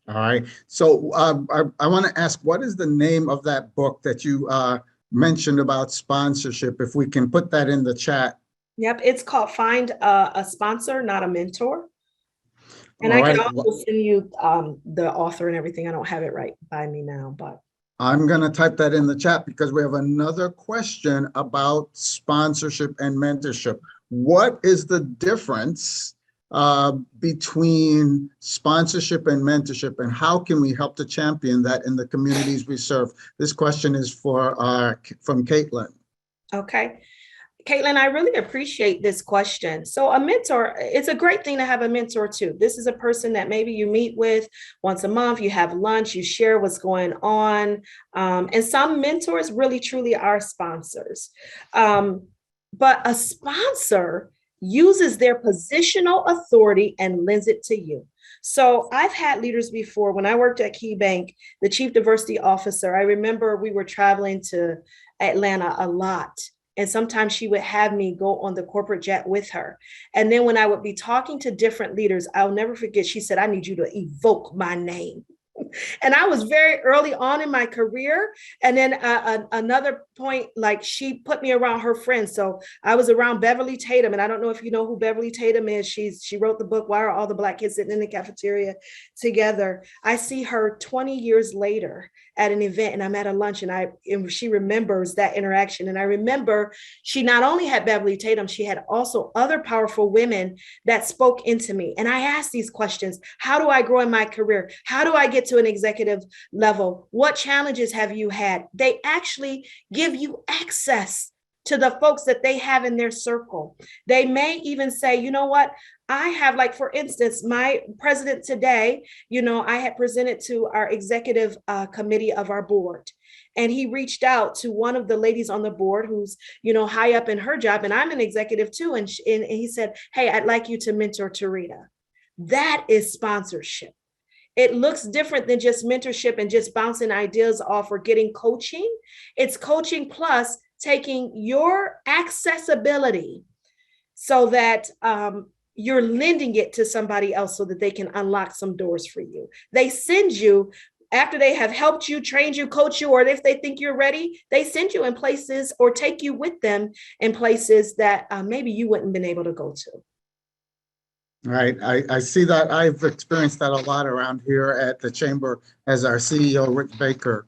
All right. So I want to ask, what is the name of that book that you mentioned about sponsorship? If we can put that in the chat. Yep, it's called Find a Sponsor, Not a Mentor. And I can also send you the author and everything. I don't have it right by me now, but. I'm going to type that in the chat because we have another question about sponsorship and mentorship. What is the difference between sponsorship and mentorship, and how can we help to champion that in the communities we serve? This question is from Caitlin. Okay. Caitlin, I really appreciate this question. So a mentor, it's a great thing to have a mentor too. This is a person that maybe you meet with once a month, you have lunch, you share what's going on. And some mentors really truly are sponsors. But a sponsor uses their positional authority and lends it to you. So I've had leaders before. When I worked at KeyBank, the chief diversity officer, I remember we were traveling to Atlanta a lot. And sometimes she would have me go on the corporate jet with her. And then when I would be talking to different leaders, I'll never forget, she said, I need you to evoke my name. And I was very early on in my career. And then another point, like she put me around her friends. So I was around Beverly Tatum. And I don't know if you know who Beverly Tatum is. She wrote the book, Why Are All the Black Kids Sitting in the Cafeteria Together? I see her 20 years later at an event, and I'm at a lunch, and she remembers that interaction. And I remember she not only had Beverly Tatum, she had also other powerful women that spoke into me. And I asked these questions. How do I grow in my career? How do I get to an executive level? What challenges have you had? They actually give you access to the folks that they have in their circle. They may even say, you know what? I have, like, for instance, my president today, I had presented to our executive committee of our board. And he reached out to one of the ladies on the board who's, high up in her job. And I'm an executive too. And he said, hey, I'd like you to mentor TaRita. That is sponsorship. It looks different than just mentorship and just bouncing ideas off or getting coaching. It's coaching plus taking your accessibility so that you're lending it to somebody else so that they can unlock some doors for you. They send you, after they have helped you, trained you, coach you, or if they think you're ready, they send you in places or take you with them in places that maybe you wouldn't have been able to go to. Right. I see that. I've experienced that a lot around here at the Chamber, as our CEO, Rick Baker,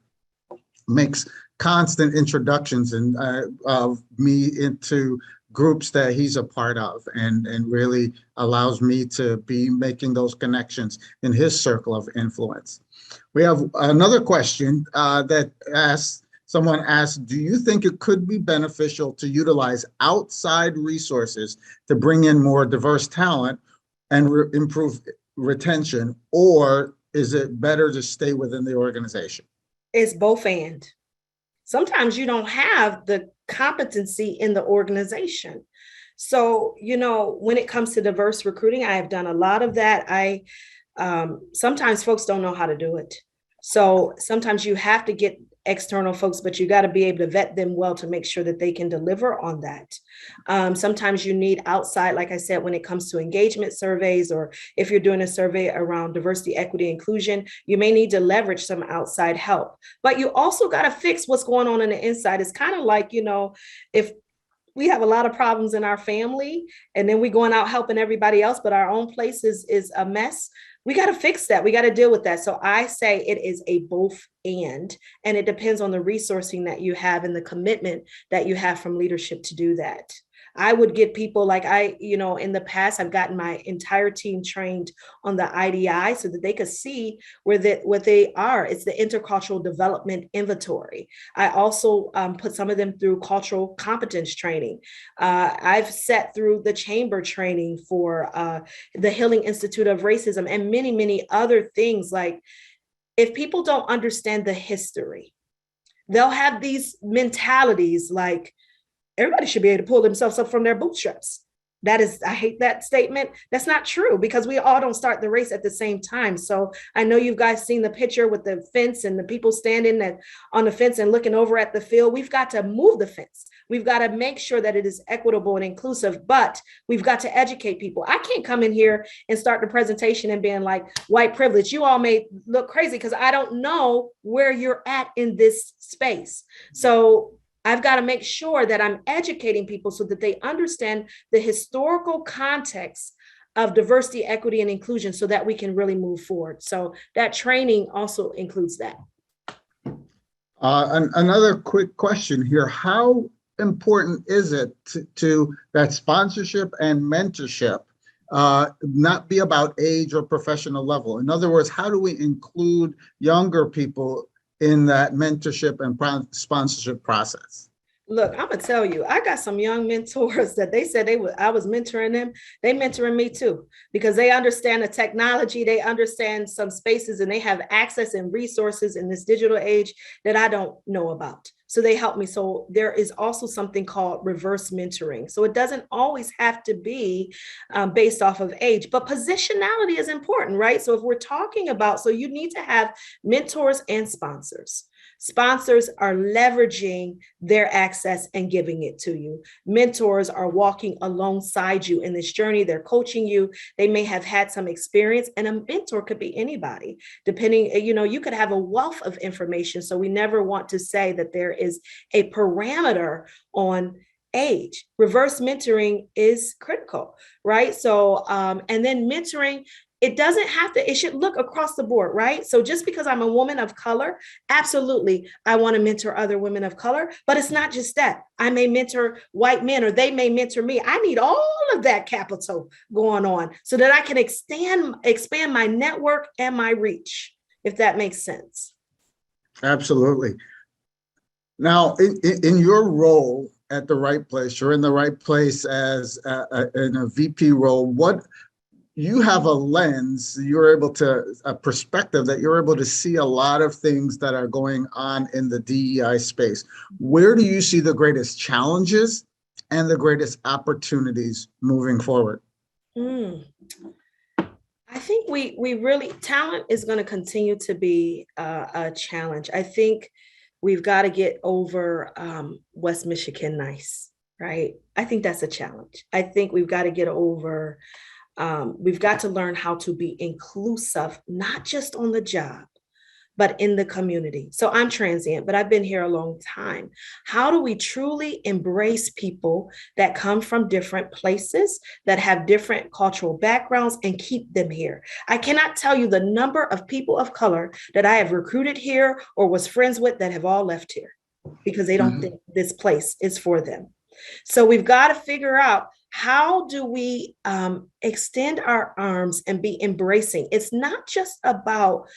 makes constant introductions of me into groups that he's a part of, and really allows me to be making those connections in his circle of influence. We have another question someone asked, do you think it could be beneficial to utilize outside resources to bring in more diverse talent and improve retention, or is it better to stay within the organization? It's both and. Sometimes you don't have the competency in the organization. So, when it comes to diverse recruiting, I have done a lot of that. Sometimes folks don't know how to do it. So sometimes you have to get external folks, but you got to be able to vet them well to make sure that they can deliver on that. Sometimes you need outside, like I said, when it comes to engagement surveys, or if you're doing a survey around diversity, equity, inclusion, you may need to leverage some outside help. But you also got to fix what's going on the inside. It's kind of like, if we have a lot of problems in our family and then we're going out helping everybody else, but our own place is a mess. We got to fix that. We got to deal with that. So I say it is a both and it depends on the resourcing that you have and the commitment that you have from leadership to do that. I would get people like in the past, I've gotten my entire team trained on the IDI so that they could see what they are. It's the Intercultural Development Inventory. I also put some of them through cultural competence training. I've sat through the chamber training for the Healing Institute of Racism and many, many other things. Like, if people don't understand the history, they'll have these mentalities like, everybody should be able to pull themselves up from their bootstraps. I hate that statement. That's not true, because we all don't start the race at the same time. So I know you guys seen the picture with the fence and the people standing on the fence and looking over at the field. We've got to move the fence. We've got to make sure that it is equitable and inclusive, but we've got to educate people. I can't come in here and start the presentation and being like, white privilege. You all may look crazy because I don't know where you're at in this space. So I've got to make sure that I'm educating people so that they understand the historical context of diversity, equity, and inclusion so that we can really move forward. So that training also includes that. Another quick question here. How important is it to that sponsorship and mentorship not be about age or professional level? In other words, how do we include younger people in that mentorship and sponsorship process? Look, I'm gonna tell you, I got some young mentors that they said I was mentoring them. They mentoring me too, because they understand the technology, they understand some spaces, and they have access and resources in this digital age that I don't know about. So they help me. So there is also something called reverse mentoring. So it doesn't always have to be based off of age, but positionality is important, right? So if we're talking about, so you need to have mentors and sponsors. Sponsors are leveraging their access and giving it to you. Mentors are walking alongside you in this journey. They're coaching you. They may have had some experience, and a mentor could be anybody, depending, you could have a wealth of information. So we never want to say that there is a parameter on age. Reverse mentoring is critical, right? So, and then mentoring, it doesn't have to, it should look across the board, right? So just because I'm a woman of color, absolutely, I want to mentor other women of color, but it's not just that. I may mentor white men or they may mentor me. I need all of that capital going on so that I can expand my network and my reach, if that makes sense. Absolutely. Now, in your role at the right place, you're in the right place as in a VP role. What you have a lens, you're able to, a perspective that you're able to see a lot of things that are going on in the DEI space. Where do you see the greatest challenges and the greatest opportunities moving forward? I think we really, talent is going to continue to be a challenge. I think we've got to get over West Michigan nice, right? I think that's a challenge. I think we've got to get over, we've got to learn how to be inclusive, not just on the job, but in the community. So I'm transient, but I've been here a long time. How do we truly embrace people that come from different places, that have different cultural backgrounds, and keep them here? I cannot tell you the number of people of color that I have recruited here or was friends with that have all left here because they don't think this place is for them. So we've got to figure out, how do we extend our arms and be embracing? It's not just about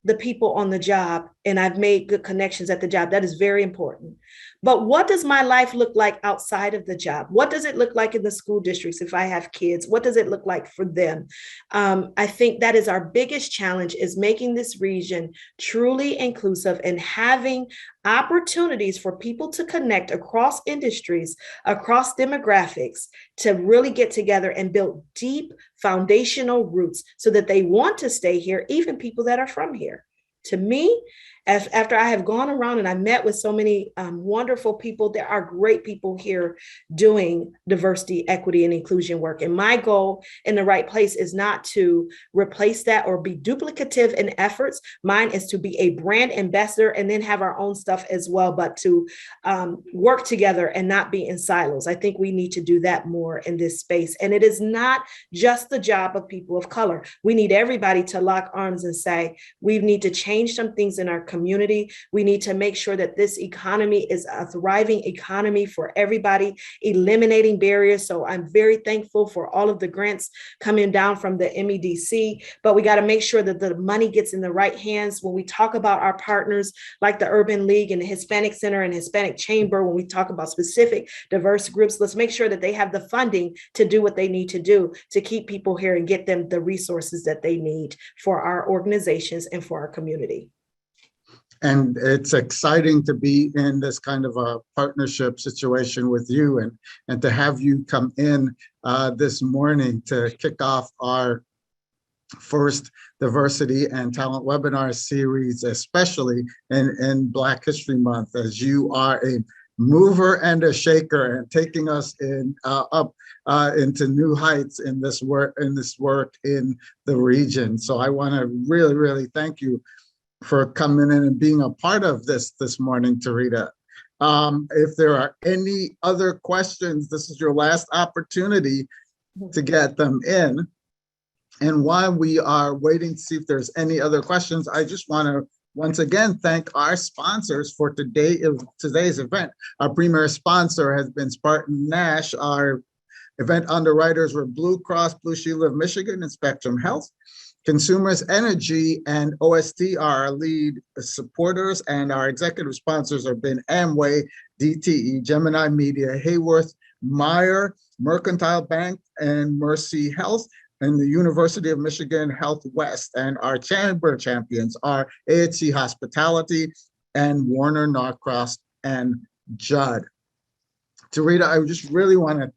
the people on the job, and I've made good connections at the job. That is very important. But what does my life look like outside of the job? What does it look like in the school districts if I have kids? What does it look like for them? I think that is our biggest challenge, is making this region truly inclusive and having opportunities for people to connect across industries, across demographics, to really get together and build deep foundational roots so that they want to stay here, even people that are from here. To me, after I have gone around and I met with so many wonderful people, there are great people here doing diversity, equity, and inclusion work. And my goal in the right place is not to replace that or be duplicative in efforts. Mine is to be a brand ambassador and then have our own stuff as well, but to work together and not be in silos. I think we need to do that more in this space. And it is not just the job of people of color. We need everybody to lock arms and say, we need to change some things in our community. We need to make sure that this economy is a thriving economy for everybody, eliminating barriers. So I'm very thankful for all of the grants coming down from the MEDC, but we got to make sure that the money gets in the right hands. When we talk about our partners like the Urban League and the Hispanic Center and Hispanic Chamber, when we talk about specific diverse groups, let's make sure that they have the funding to do what they need to do to keep people here and get them the resources that they need for our organizations and for our community. And it's exciting to be in this kind of a partnership situation with you, and to have you come in this morning to kick off our first diversity and talent webinar series, especially in Black History Month, as you are a mover and a shaker and taking us up into new heights in this work in the region. So I want to really, really thank you for coming in and being a part of this morning, TaRita. If there are any other questions, this is your last opportunity to get them in. And while we are waiting to see if there's any other questions, I just want to once again thank our sponsors for today's event. Our premier sponsor has been Spartan Nash. Our event underwriters were Blue Cross Blue Shield of Michigan and Spectrum Health. Consumers Energy and OST are our lead supporters, and our executive sponsors have been Amway, DTE, Gemini Media, Hayworth, Meyer, Mercantile Bank, and Mercy Health, and the University of Michigan Health West. And our chamber champions are AHC Hospitality and Warner Norcross and Judd. TaRita, I just really want to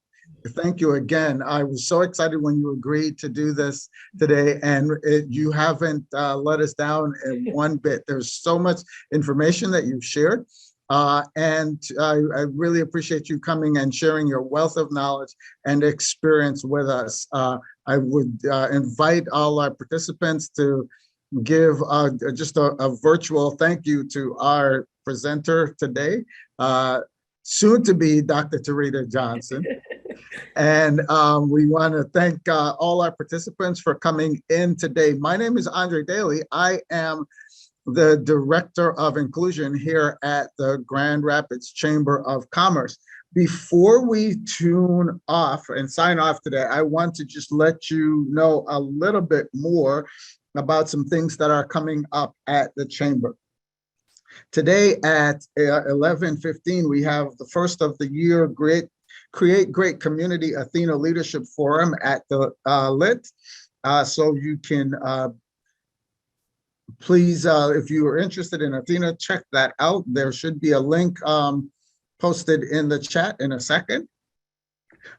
Thank you again. I was so excited when you agreed to do this today, and you haven't let us down in one bit. There's so much information that you've shared, and I really appreciate you coming and sharing your wealth of knowledge and experience with us. I would invite all our participants to give just a virtual thank you to our presenter today, soon to be Dr. TaRita Johnson. And we want to thank all our participants for coming in today. My name is Andre Daly. I am the Director of Inclusion here at the Grand Rapids Chamber of Commerce. Before we tune off and sign off today, I want to just let you know a little bit more about some things that are coming up at the Chamber. Today at 11:15, we have the first of the year Create Great Community Athena Leadership Forum at the LIT. So you can please, if you are interested in Athena, check that out. There should be a link posted in the chat in a second.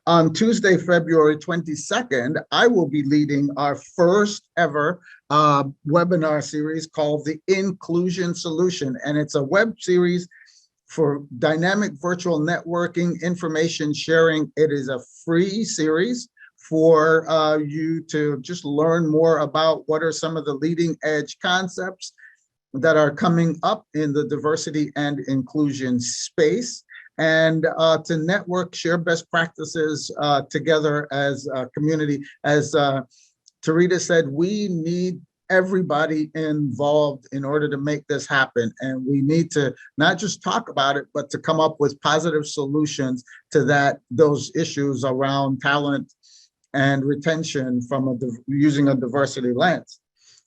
On Tuesday, February 22nd, I will be leading our first ever webinar series called The Inclusion Solution. And it's a web series for dynamic virtual networking, information sharing. It is a free series for you to just learn more about what are some of the leading edge concepts that are coming up in the diversity and inclusion space, and to network, share best practices together as a community. As TaRita said, we need everybody involved in order to make this happen. And we need to not just talk about it, but to come up with positive solutions to those issues around talent and retention from using a diversity lens.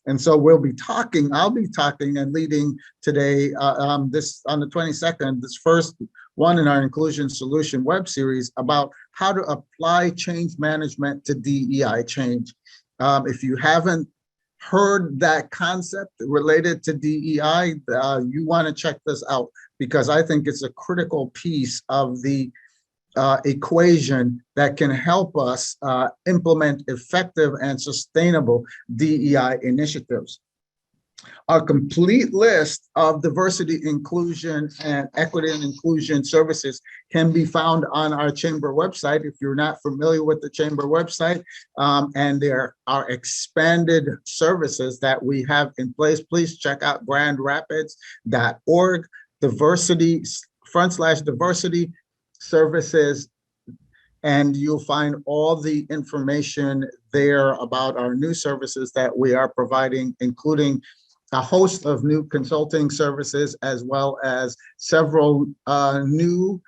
And so I'll be talking and leading today on the 22nd, this first one in our Inclusion Solution web series about how to apply change management to DEI change. If you haven't heard that concept related to DEI, you want to check this out, because I think it's a critical piece of the equation that can help us implement effective and sustainable DEI initiatives. Our complete list of diversity, inclusion, and equity and inclusion services can be found on our Chamber website. If you're not familiar with the Chamber website, and there are expanded services that we have in place, please check out grandrapids.org, diversity/diversity services, and you'll find all the information there about our new services that we are providing, including a host of new consulting services, as well as several new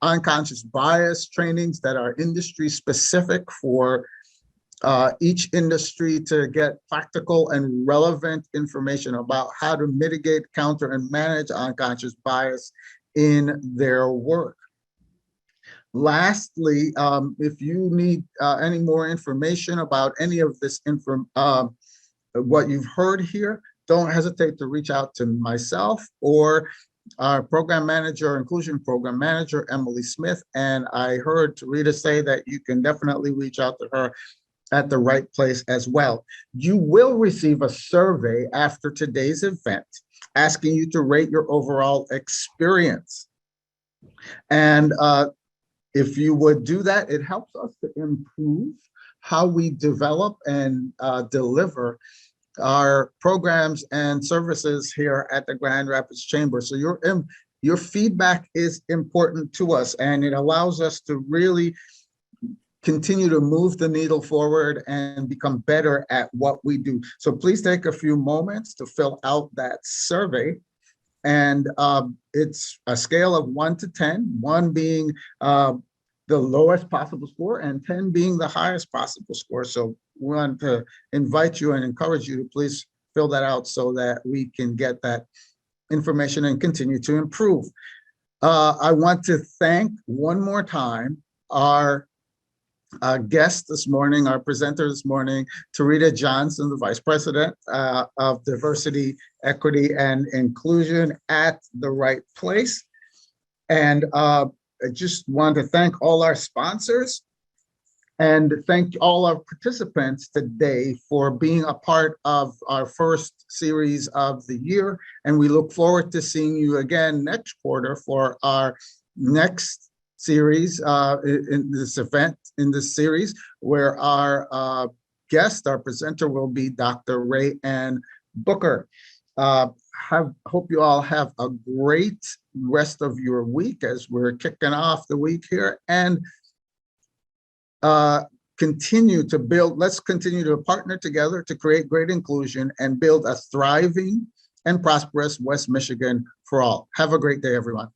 unconscious bias trainings that are industry specific for each industry to get practical and relevant information about how to mitigate, counter, and manage unconscious bias in their work. Lastly, if you need any more information about any of this what you've heard here, don't hesitate to reach out to myself or our program manager, inclusion program manager, Emily Smith. And I heard TaRita say that you can definitely reach out to her at the right place as well. You will receive a survey after today's event asking you to rate your overall experience. And if you would do that, it helps us to improve how we develop and deliver our programs and services here at the Grand Rapids Chamber. So your feedback is important to us, and it allows us to really continue to move the needle forward and become better at what we do. So please take a few moments to fill out that survey. And it's a scale of 1 to 10, 1 being the lowest possible score and 10 being the highest possible score. So we want to invite you and encourage you to please fill that out so that we can get that information and continue to improve. I want to thank one more time our guest this morning, our presenter this morning, TaRita Johnson, the Vice President of Diversity, Equity, and Inclusion at the Right Place. And I just want to thank all our sponsors And thank all our participants today for being a part of our first series of the year. And we look forward to seeing you again next quarter for our next series in this event, in this series, where our guest, our presenter will be Dr. Ray Ann Booker. Hope you all have a great rest of your week as we're kicking off the week here, and continue to build, let's continue to partner together to create great inclusion and build a thriving and prosperous West Michigan for all. Have a great day, everyone.